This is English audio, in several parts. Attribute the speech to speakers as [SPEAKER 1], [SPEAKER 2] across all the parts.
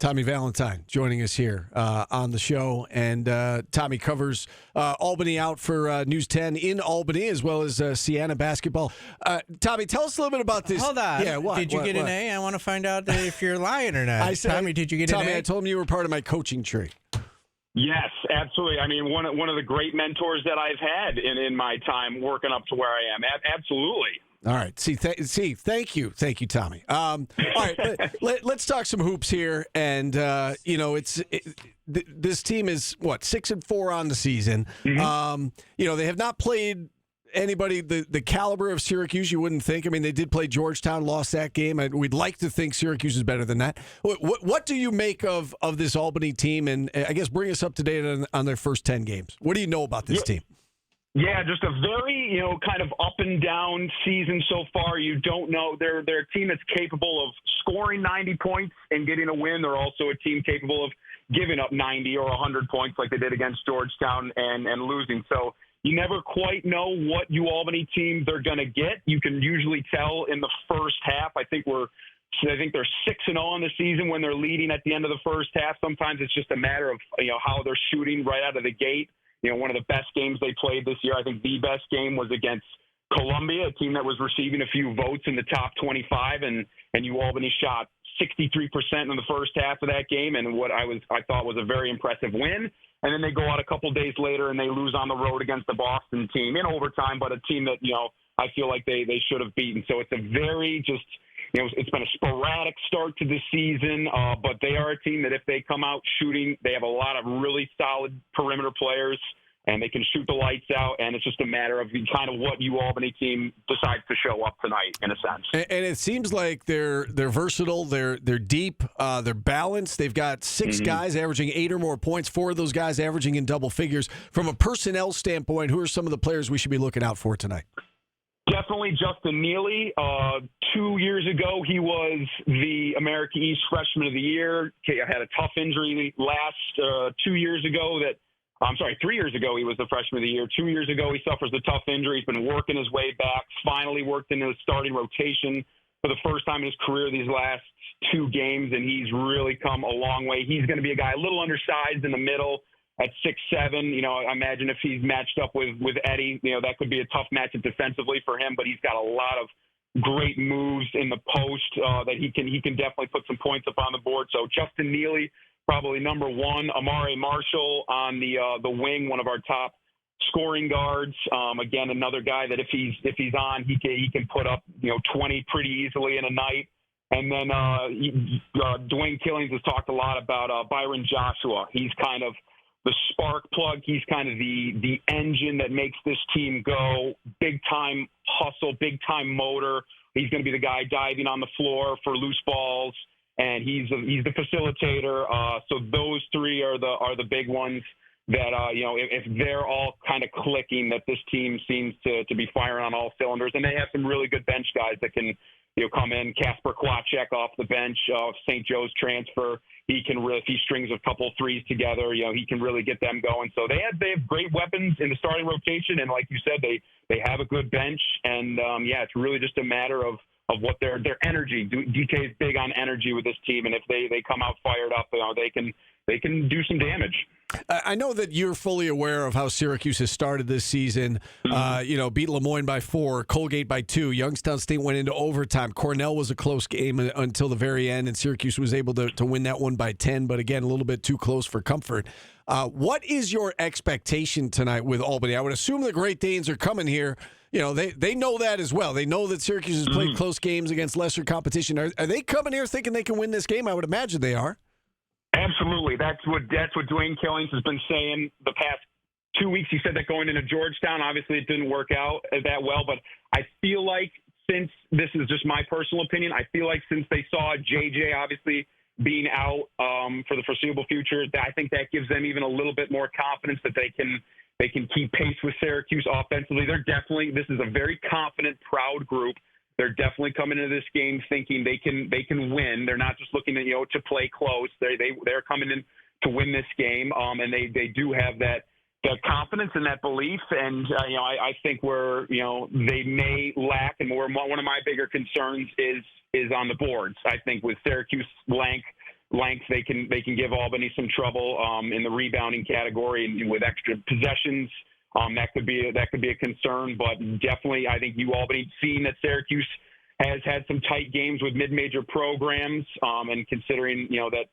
[SPEAKER 1] Tommy Valentine joining us here on the show. And Tommy covers Albany out for News 10 in Albany, as well as Siena basketball. Tommy, tell us a little bit about this.
[SPEAKER 2] Hold on.
[SPEAKER 1] Yeah, what?
[SPEAKER 2] Did you get an A? I want to find out if you're lying or not.
[SPEAKER 1] I said,
[SPEAKER 2] Tommy, did you get an A?
[SPEAKER 1] Tommy, I told him you were part of my coaching tree.
[SPEAKER 3] Yes, absolutely. I mean, one of the great mentors that I've had in my time working up to where I am. Absolutely.
[SPEAKER 1] All right. Thank you, Tommy. All right, let's talk some hoops here. And this team is 6-4 on the season.
[SPEAKER 3] Mm-hmm.
[SPEAKER 1] They have not played anybody the caliber of Syracuse. You wouldn't think. I mean, they did play Georgetown, lost that game. We'd like to think Syracuse is better than that. What do you make of this Albany team? And I guess bring us up to date on their first 10 games. What do you know about this team?
[SPEAKER 3] Yeah, just a very, kind of up and down season so far. You don't know. They're a team that's capable of scoring 90 points and getting a win. They're also a team capable of giving up 90 or 100 points like they did against Georgetown and losing. So you never quite know what Albany team they're going to get. You can usually tell in the first half. I think they're 6-0 on the season when they're leading at the end of the first half. Sometimes it's just a matter of, how they're shooting right out of the gate. One of the best games they played this year, I think the best game was against Columbia, a team that was receiving a few votes in the top 25, and Albany shot 63% in the first half of that game, and what I thought was a very impressive win. And then they go out a couple days later and they lose on the road against the Boston team in overtime, but a team that I feel like they should have beaten. So it's a very it's been a sporadic start to the season, but they are a team that if they come out shooting, they have a lot of really solid perimeter players, and they can shoot the lights out, and it's just a matter of kind of what Albany team decides to show up tonight, in a sense.
[SPEAKER 1] And it seems like they're versatile, they're deep, they're balanced. They've got 6 guys averaging 8 or more points, 4 of those guys averaging in double figures. From a personnel standpoint, who are some of the players we should be looking out for tonight?
[SPEAKER 3] Definitely Justin Neely. 2 years ago, he was the American East Freshman of the Year. Had a tough injury last 2 years ago 3 years ago, he was the Freshman of the Year. 2 years ago, he suffers a tough injury. He's been working his way back, finally worked into the starting rotation for the first time in his career these last 2 games, and he's really come a long way. He's going to be a guy a little undersized in the middle at 6'7". I imagine if he's matched up with Eddie, that could be a tough matchup defensively for him, but he's got a lot of great moves in the post that he can definitely put some points up on the board. So Justin Neely, probably number one. Amare Marshall on the wing, one of our top scoring guards. Again, another guy that if he's on, he can put up 20 pretty easily in a night. And then Dwayne Killings has talked a lot about Byron Joshua. He's kind of the spark plug. He's kind of the engine that makes this team go. Big time hustle, big time motor. He's going to be the guy diving on the floor for loose balls, and he's the facilitator. So those 3 are the big ones that if they're all kind of clicking, that this team seems to be firing on all cylinders. And they have some really good bench guys that can come in. Kasper Kwacek off the bench, St. Joe's transfer. He can if he strings a couple threes together, he can really get them going. So they have great weapons in the starting rotation, and like you said, they have a good bench. And it's really just a matter of what their energy. DK is big on energy with this team, and if they come out fired up, they can do some damage.
[SPEAKER 1] I know that you're fully aware of how Syracuse has started this season. Beat Lemoyne by 4, Colgate by 2. Youngstown State went into overtime. Cornell was a close game until the very end, and Syracuse was able to win that one by 10, but again, a little bit too close for comfort. What is your expectation tonight with Albany? I would assume the Great Danes are coming here. They know that as well. They know that Syracuse has played close games against lesser competition. Are they coming here thinking they can win this game? I would imagine they are.
[SPEAKER 3] Absolutely. That's what Dwayne Killings has been saying the past 2 weeks. He said that going into Georgetown, obviously it didn't work out that well, but I feel like since this is just my personal opinion, I feel like since they saw JJ obviously being out for the foreseeable future, I think that gives them even a little bit more confidence that they can keep pace with Syracuse offensively. This is a very confident, proud group. They're definitely coming into this game thinking they can win. They're not just looking to play close. They're coming in to win this game, and they do have that confidence and that belief. And I think they may lack, and one of my bigger concerns is on the boards. I think with Syracuse length, length, they can give Albany some trouble in the rebounding category and with extra possessions. That could be a concern, but definitely I think Albany, seeing that Syracuse has had some tight games with mid-major programs, and considering that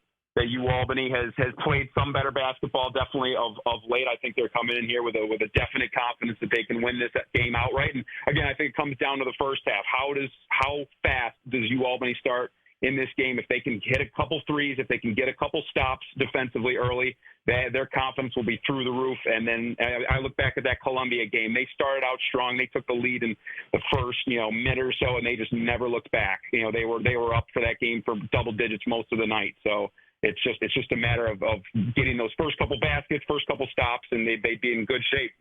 [SPEAKER 3] Albany has played some better basketball definitely of late. I think they're coming in here with a definite confidence that they can win this game outright. And again, I think it comes down to the first half. How fast does Albany start in this game? If they can hit a couple threes, if they can get a couple stops defensively early, their confidence will be through the roof. And then I look back at that Columbia game. They started out strong. They took the lead in the first minute or so, and they just never looked back. They were up for that game for double digits most of the night. So it's just a matter of getting those first couple baskets, first couple stops, and they'd be in good shape.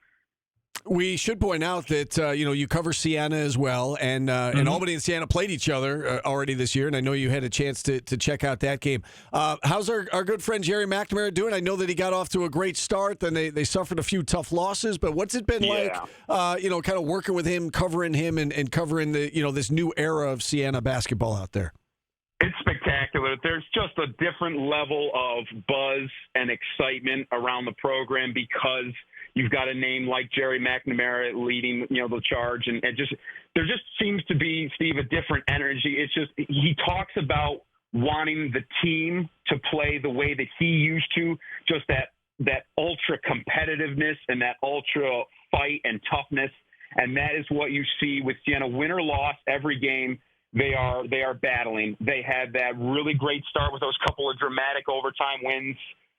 [SPEAKER 1] We should point out that you cover Siena as well, and Albany and Siena played each other already this year, and I know you had a chance to check out that game. How's our good friend Jerry McNamara doing? I know that he got off to a great start, then they suffered a few tough losses, but what's it been like? Kind of working with him, covering him, and covering the this new era of Siena basketball out there.
[SPEAKER 3] It's spectacular. There's just a different level of buzz and excitement around the program because you've got a name like Jerry McNamara leading, the charge, and there just seems to be, Steve, a different energy. It's just he talks about wanting the team to play the way that he used to, just that ultra competitiveness and that ultra fight and toughness, and that is what you see with Siena. Win or loss, every game they are battling. They had that really great start with those couple of dramatic overtime wins.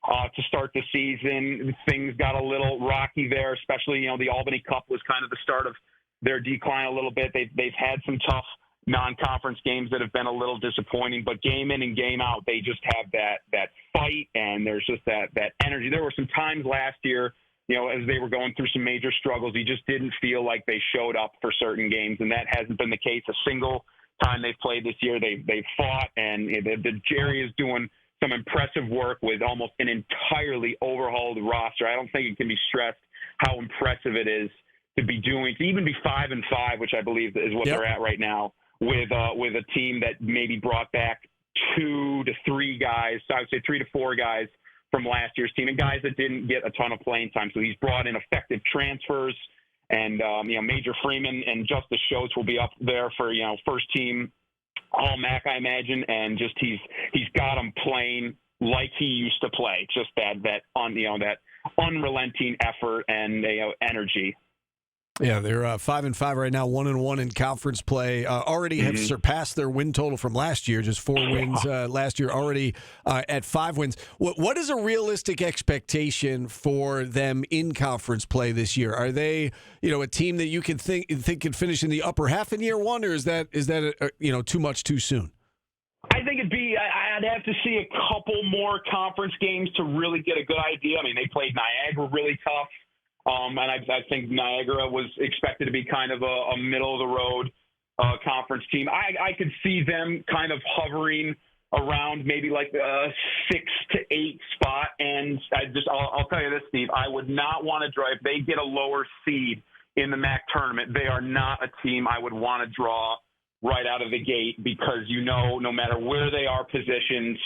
[SPEAKER 3] To start the season, things got a little rocky there, especially, the Albany Cup was kind of the start of their decline a little bit. They've had some tough non-conference games that have been a little disappointing, but game in and game out, they just have that fight, and there's just that energy. There were some times last year, as they were going through some major struggles, you just didn't feel like they showed up for certain games, and that hasn't been the case a single time they've played this year. They've fought, and the Jerry is doing some impressive work with almost an entirely overhauled roster. I don't think it can be stressed how impressive it is to even be 5-5, which I believe is what they're at right now, with a team that maybe brought back 2 to 3 guys. So I would say 3 to 4 guys from last year's team, and guys that didn't get a ton of playing time. So he's brought in effective transfers, and Major Freeman and Justice Schultz will be up there for first team All-MAC, I imagine, and just he's got them playing like he used to play. Just that unrelenting effort and energy.
[SPEAKER 1] Yeah, they're 5-5 right now, 1-1 in conference play. Already have surpassed their win total from last year, just 4 wins last year. Already at 5 wins. What is a realistic expectation for them in conference play this year? Are they, a team that you can think can finish in the upper half in year one, or is that too much too soon?
[SPEAKER 3] I think I'd have to see a couple more conference games to really get a good idea. I mean, they played Niagara really tough. And I think Niagara was expected to be kind of a middle-of-the-road conference team. I could see them kind of hovering around maybe like a 6 to 8 spot. And I'll tell you this, Steve, I would not want to draw. If they get a lower seed in the MAC tournament, they are not a team I would want to draw right out of the gate because no matter where they are positioned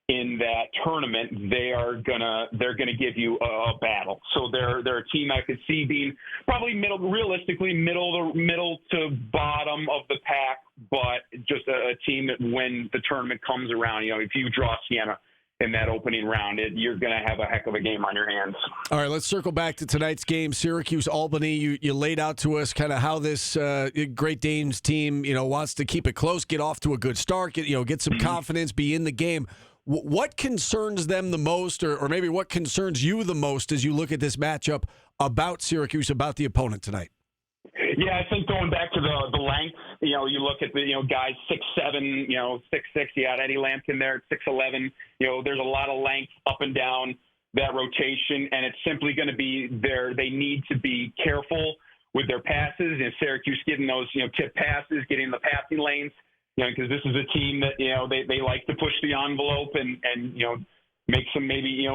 [SPEAKER 3] in that tournament, they're gonna give you a battle. So they're a team I could see being probably realistically middle to bottom of the pack, but just a team that when the tournament comes around, if you draw Siena in that opening round, you're going to have a heck of a game on your hands. All
[SPEAKER 1] right, let's circle back to tonight's game, Syracuse-Albany. You laid out to us kind of how this Great Danes team, wants to keep it close, get off to a good start, get some confidence, be in the game. What concerns them the most, or maybe what concerns you the most as you look at this matchup about Syracuse, about the opponent tonight?
[SPEAKER 3] Yeah, I think going back to the length, you look at the guys 6'7", 6'6". You got Eddie Lampkin there at 6'11". There's a lot of length up and down that rotation, and it's simply going to be they need to be careful with their passes. Syracuse getting those tip passes, getting in the passing lanes. Because this is a team that they like to push the envelope and make some maybe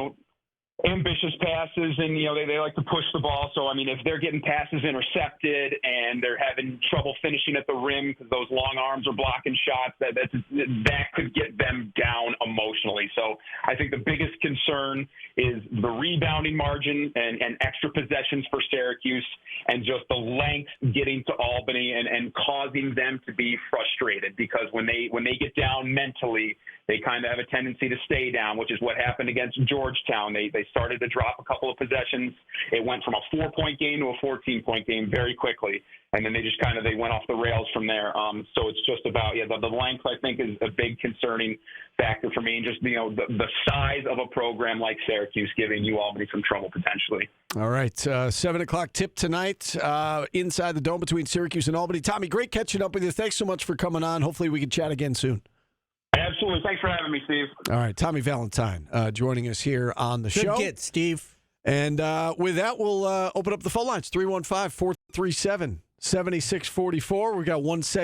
[SPEAKER 3] ambitious passes, and they like to push the ball. So I mean, if they're getting passes intercepted and they're having trouble finishing at the rim because those long arms are blocking shots, that could get them down emotionally. So I think the biggest concern is the rebounding margin and extra possessions for Syracuse, and just the length getting to Albany and causing them to be frustrated, because when they get down mentally, they kind of have a tendency to stay down, which is what happened against Georgetown. They started to drop a couple of possessions. It went from a 4-point game to a 14-point game very quickly, and then they went off the rails from there. So it's just about the length, I think, is a big concerning factor for me, and just the size of a program like Syracuse giving Albany some trouble potentially.
[SPEAKER 1] All right, 7:00 tip tonight inside the Dome between Syracuse and Albany. Tommy, great catching up with you. Thanks so much for coming on. Hopefully we can chat again soon.
[SPEAKER 3] Absolutely. Thanks for having me, Steve.
[SPEAKER 1] All right, Tommy Valentine joining us here on the show.
[SPEAKER 2] Good get, Steve.
[SPEAKER 1] And with that, we'll open up the phone lines, 315-437-7644. We've got one segment.